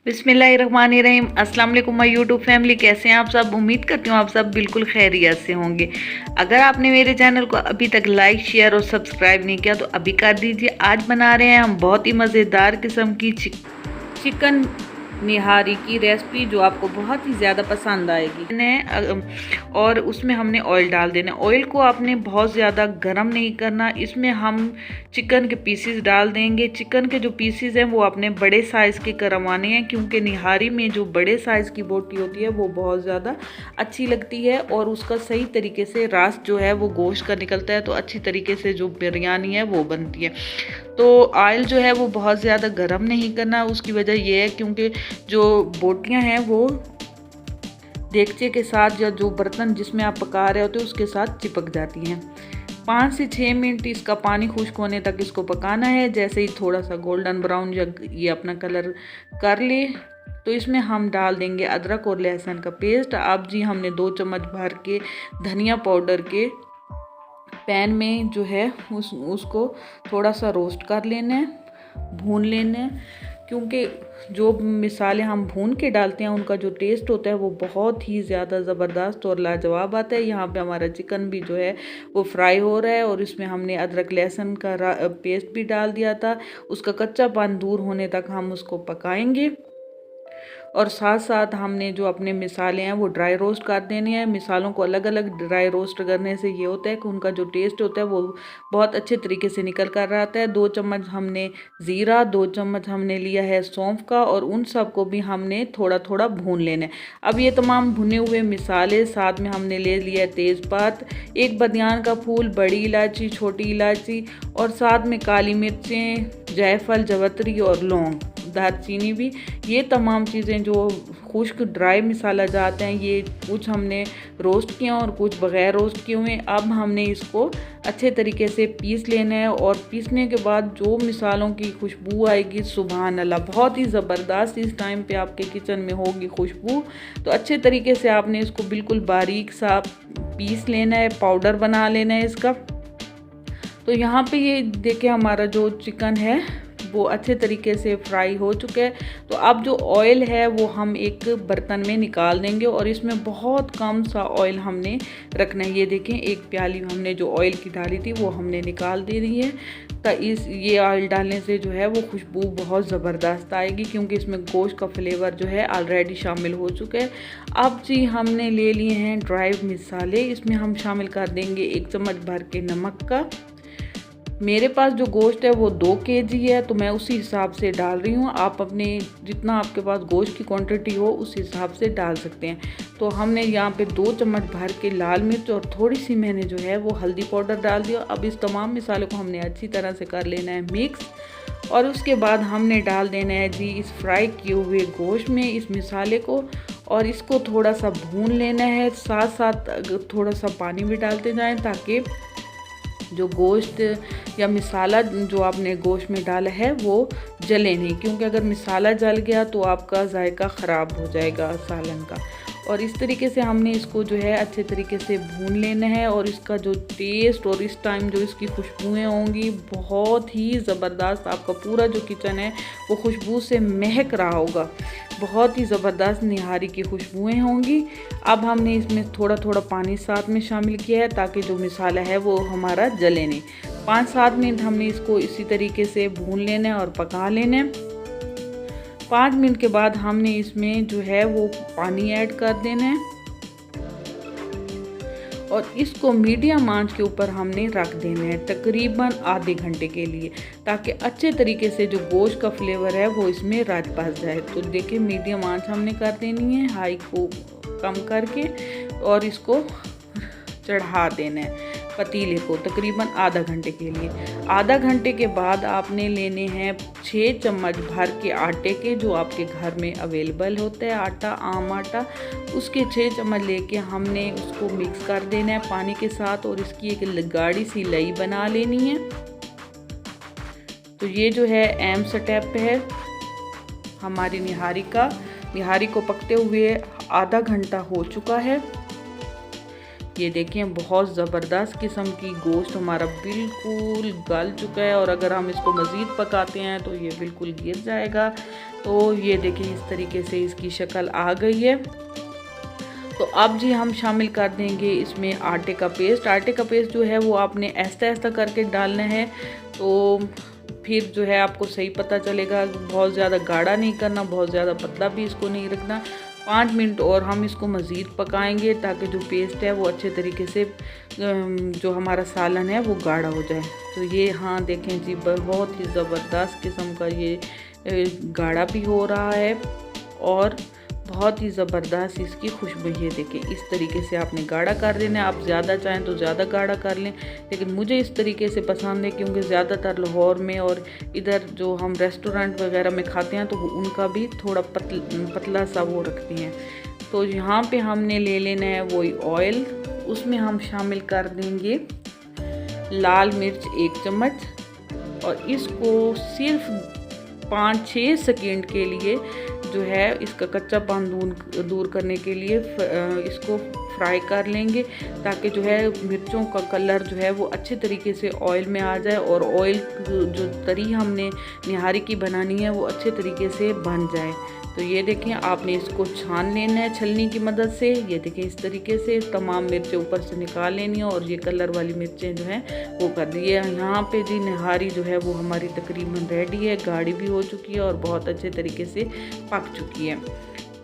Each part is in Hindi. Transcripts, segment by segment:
बिस्मिल्लाहिर्रहमानिर्रहीम। अस्सलाम वालेकुम माय यूट्यूब फैमिली, कैसे हैं आप सब। उम्मीद करती हूँ आप सब बिल्कुल खैरियत से होंगे। अगर आपने मेरे चैनल को अभी तक लाइक शेयर और सब्सक्राइब नहीं किया तो अभी कर दीजिए। आज बना रहे हैं हम बहुत ही मज़ेदार किस्म की चिकन निहारी की रेसिपी जो आपको बहुत ही ज़्यादा पसंद आएगी। और उसमें हमने ऑयल डाल देना। ऑयल को आपने बहुत ज़्यादा गर्म नहीं करना। इसमें हम चिकन के पीसेस डाल देंगे। चिकन के जो पीसेस हैं वो अपने बड़े साइज़ के करवाने हैं, क्योंकि निहारी में जो बड़े साइज़ की बोटी होती है वो बहुत ज़्यादा अच्छी लगती है और उसका सही तरीके से रस जो है वो गोश्त का निकलता है, तो अच्छी तरीके से जो बिरयानी है वो बनती है। तो ऑयल जो है वो बहुत ज़्यादा गर्म नहीं करना। उसकी वजह ये है क्योंकि जो बोटियां हैं वो देगचे के साथ या जो बर्तन जिसमें आप पका रहे होते हो उसके साथ चिपक जाती हैं। 5 से 6 मिनट इसका पानी खुश्क होने तक इसको पकाना है। जैसे ही थोड़ा सा गोल्डन ब्राउन या ये अपना कलर कर ले तो इसमें हम डाल देंगे अदरक और लहसुन का पेस्ट। अब जी हमने 2 चम्मच भर के धनिया पाउडर के पैन में जो है उसको थोड़ा सा रोस्ट कर लेना है, भून लेना है, क्योंकि जो मिसाले हम भून के डालते हैं उनका जो टेस्ट होता है वो बहुत ही ज़्यादा ज़बरदस्त और लाजवाब आता है। यहाँ पे हमारा चिकन भी जो है वो फ्राई हो रहा है और इसमें हमने अदरक लहसुन का पेस्ट भी डाल दिया था। उसका कच्चापन दूर होने तक हम उसको पकाएंगे और साथ साथ हमने जो अपने मिसाले हैं वो ड्राई रोस्ट कर देने हैं। मिसालों को अलग अलग ड्राई रोस्ट करने से ये होता है कि उनका जो टेस्ट होता है वो बहुत अच्छे तरीके से निकल कर आता है। 2 चम्मच हमने ज़ीरा, 2 चम्मच हमने लिया है सौंफ का और उन सब को भी हमने थोड़ा थोड़ा भून लेना है। अब ये तमाम भुने हुए मिसाले साथ में हमने ले लिया है तेज़पात, 1 बदियान का फूल, बड़ी इलायची, छोटी इलायची और साथ में काली मिर्चें, जायफल, जवतरी और लौंग, दालचीनी भी। ये तमाम चीज़ें जो खुश्क ड्राई मिसाला जाते हैं ये कुछ हमने रोस्ट किया और कुछ बग़ैर रोस्ट किए हुए। अब हमने इसको अच्छे तरीके से पीस लेना है और पीसने के बाद जो मिसालों की खुशबू आएगी, सुभान अल्लाह, बहुत ही ज़बरदस्त इस टाइम पे आपके किचन में होगी खुशबू। तो अच्छे तरीके से आपने इसको बिल्कुल बारीक सा पीस लेना है, पाउडर बना लेना है इसका। तो यहाँ पे ये देखिए हमारा जो चिकन है वो अच्छे तरीके से फ्राई हो चुका है। तो अब जो ऑयल है वो हम एक बर्तन में निकाल देंगे और इसमें बहुत कम सा ऑयल हमने रखना है। ये देखें, 1 प्याली हमने जो ऑयल की डाली थी वो हमने निकाल दे रही है। तो ये ऑयल डालने से जो है वो खुशबू बहुत ज़बरदस्त आएगी, क्योंकि इसमें गोश्त का फ्लेवर जो है ऑलरेडी शामिल हो चुका है। अब जी हमने ले लिए हैं ड्राई मिसाले। इसमें हम शामिल कर देंगे 1 चम्मच भर के नमक का। मेरे पास जो गोश्त है वो 2 केजी है, तो मैं उसी हिसाब से डाल रही हूँ। आप अपने जितना आपके पास गोश्त की क्वांटिटी हो उस हिसाब से डाल सकते हैं। तो हमने यहाँ पे 2 चम्मच भर के लाल मिर्च और थोड़ी सी मैंने जो है वो हल्दी पाउडर डाल दिया। अब इस तमाम मिसाले को हमने अच्छी तरह से कर लेना है मिक्स और उसके बाद हमने डाल देना है जी इस फ्राई किए हुए गोश्त में इस मिसाले को और इसको थोड़ा सा भून लेना है। साथ साथ थोड़ा सा पानी भी डालते जाएँ ताकि जो गोश्त या मिसाला जो आपने गोश्त में डाला है वो जले नहीं, क्योंकि अगर मिसाला जल गया तो आपका जायका ख़राब हो जाएगा सालन का। और इस तरीके से हमने इसको जो है अच्छे तरीके से भून लेना है और इसका जो टेस्ट और इस टाइम जो इसकी खुशबुएं होंगी बहुत ही ज़बरदस्त, आपका पूरा जो किचन है वो खुशबू से महक रहा होगा। बहुत ही ज़बरदस्त निहारी की खुशबुएं होंगी। अब हमने इसमें थोड़ा थोड़ा पानी साथ में शामिल किया है ताकि जो मिसाला है वो हमारा जले नहीं। 5-7 मिनट हमने इसको इसी तरीके से भून लेना है और पका लेना है। 5 मिनट के बाद हमने इसमें जो है वो पानी ऐड कर देना है और इसको मीडियम आंच के ऊपर हमने रख देना है तकरीबन आधे घंटे के लिए, ताकि अच्छे तरीके से जो गोश्त का फ्लेवर है वो इसमें रच बस जाए। तो देखिए मीडियम आंच हमने कर देनी है, हाई को कम करके, और इसको चढ़ा देना है पतीले को तकरीबन आधा घंटे के लिए। आधा घंटे के बाद आपने लेने हैं 6 चम्मच भर के आटे के, जो आपके घर में अवेलेबल होता है आटा, आम आटा, उसके 6 चम्मच लेके हमने उसको मिक्स कर देना है पानी के साथ और इसकी एक गाढ़ी सी लई बना लेनी है। तो ये जो है अहम स्टेप है हमारी निहारी का। निहारी को पकते हुए आधा घंटा हो चुका है। ये देखें बहुत ज़बरदस्त किस्म की गोश्त हमारा बिल्कुल गल चुका है और अगर हम इसको मज़ीद पकाते हैं तो ये बिल्कुल गिर जाएगा। तो ये देखिए इस तरीके से इसकी शक्ल आ गई है। तो अब जी हम शामिल कर देंगे इसमें आटे का पेस्ट। आटे का पेस्ट जो है वो आपने ऐसा ऐसा करके डालना है, तो फिर जो है आपको सही पता चलेगा। बहुत ज़्यादा गाढ़ा नहीं करना, बहुत ज़्यादा पतला भी इसको नहीं रखना। 5 मिनट और हम इसको मज़ीद पकाएंगे ताकि जो पेस्ट है वो अच्छे तरीके से जो हमारा सालन है वो गाढ़ा हो जाए। तो ये हाँ देखें जी, बहुत ही ज़बरदस्त किस्म का ये गाढ़ा भी हो रहा है और बहुत ही ज़बरदस्त इसकी खुशबू। ये देखें इस तरीके से आपने गाढ़ा कर देना है। आप ज़्यादा चाहें तो ज़्यादा गाढ़ा कर लें, लेकिन मुझे इस तरीके से पसंद है क्योंकि ज़्यादातर लाहौर में और इधर जो हम रेस्टोरेंट वगैरह में खाते हैं तो उनका भी थोड़ा पतला सा वो रखती हैं। तो यहाँ पे हमने ले लेना है वही ऑयल, उसमें हम शामिल कर देंगे लाल मिर्च 1 चम्मच और इसको सिर्फ 5-6 सेकेंड के लिए जो है इसका कच्चापन दूर करने के लिए इसको फ्राई कर लेंगे ताकि जो है मिर्चों का कलर जो है वो अच्छे तरीके से ऑयल में आ जाए और ऑयल जो तरी हमने निहारी की बनानी है वो अच्छे तरीके से बन जाए। तो ये देखें आपने इसको छान लेना है छलनी की मदद से। ये देखें इस तरीके से तमाम मिर्चें ऊपर से निकाल लेनी है और ये कलर वाली मिर्चें जो हैं वो कर दी है। यहाँ पे जी निहारी जो है वो हमारी तकरीबन रेडी है, गाढ़ी भी हो चुकी है और बहुत अच्छे तरीके से पक चुकी है।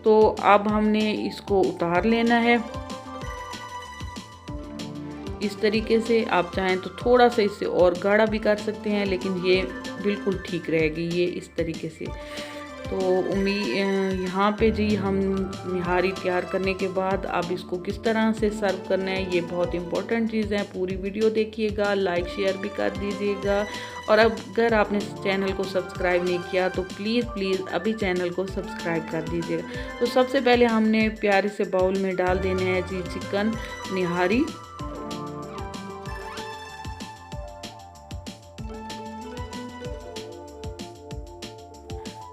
तो अब हमने इसको उतार लेना है इस तरीके से। आप चाहें तो थोड़ा सा इससे और गाढ़ा भी कर सकते हैं, लेकिन ये बिल्कुल ठीक रहेगी ये इस तरीके से। तो यहाँ पे जी हम निहारी तैयार करने के बाद अब इसको किस तरह से सर्व करना है ये बहुत इंपॉर्टेंट चीज़ है। पूरी वीडियो देखिएगा, लाइक शेयर भी कर दीजिएगा और अगर आपने चैनल को सब्सक्राइब नहीं किया तो प्लीज़ अभी चैनल को सब्सक्राइब कर दीजिएगा। तो सबसे पहले हमने प्यारे से बाउल में डाल देने हैं जी चिकन निहारी।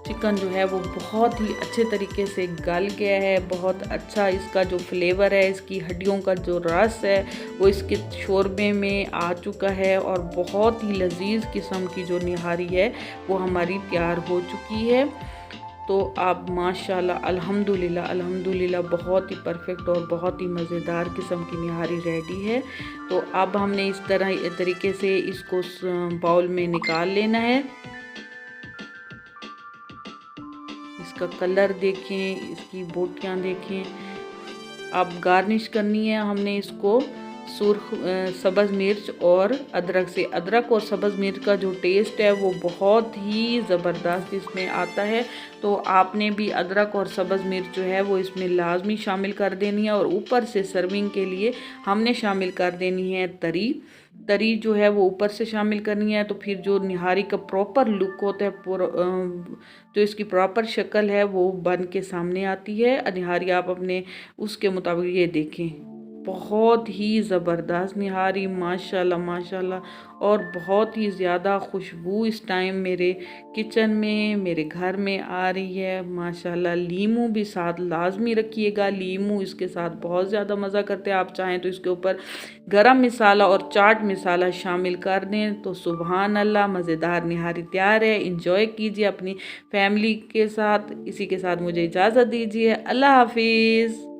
चिकन जो है वो बहुत ही अच्छे तरीके से गल गया है, बहुत अच्छा इसका जो फ्लेवर है, इसकी हड्डियों का जो रस है वो इसके शोरबे में आ चुका है और बहुत ही लजीज किस्म की जो निहारी है वो हमारी तैयार हो चुकी है। तो अब माशाल्लाह अल्हम्दुलिल्लाह बहुत ही परफेक्ट और बहुत ही मज़ेदार किस्म की निहारी रेडी है। तो अब हमने इस तरीके से इसको बाउल में निकाल लेना है। इसका कलर देखें, इसकी बोटियाँ देखें। अब गार्निश करनी है हमने इसको सुर्ख सब्ज़ मिर्च और अदरक से। अदरक और सब्ज़ मिर्च का जो टेस्ट है वो बहुत ही ज़बरदस्त इसमें आता है। तो आपने भी अदरक और सब्ज़ मिर्च जो है वो इसमें लाजमी शामिल कर देनी है और ऊपर से सर्विंग के लिए हमने शामिल कर देनी है तरी जो है वो ऊपर से शामिल करनी है। तो फिर जो निहारी का प्रॉपर लुक होता है, जो इसकी प्रॉपर शक्ल है वो बन के सामने आती है। निहारी आप अपने उसके मुताबिक ये देखें, बहुत ही ज़बरदस्त निहारी माशाल्लाह और बहुत ही ज़्यादा खुशबू इस टाइम मेरे किचन में मेरे घर में आ रही है माशाल्लाह। लीमू भी साथ लाजमी रखिएगा, लीमू इसके साथ बहुत ज़्यादा मज़ा करते हैं। आप चाहें तो इसके ऊपर गरम मसाला और चाट मसाला शामिल कर दें तो सुभान अल्लाह, मज़ेदार निहारी तैयार है। इंजॉय कीजिए अपनी फैमिली के साथ। इसी के साथ मुझे इजाज़त दीजिए, अल्लाह हाफिज़।